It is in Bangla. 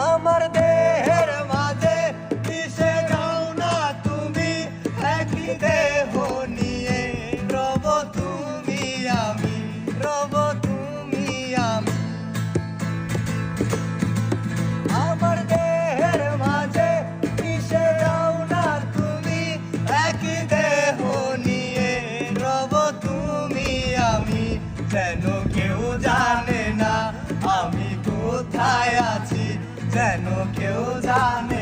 আমার দেহের মাঝে মিশে যাও না তুমি, একই দেহ নিয়ে রব তুমি আমি, রব তুমি আমি। আমার দেহের মাঝে মিশে যাও না তুমি, একই দেহ নিয়ে রব তুমি আমি। যেন কেউ জানে না আমি কোথায় আছি, যেন কেউ জানে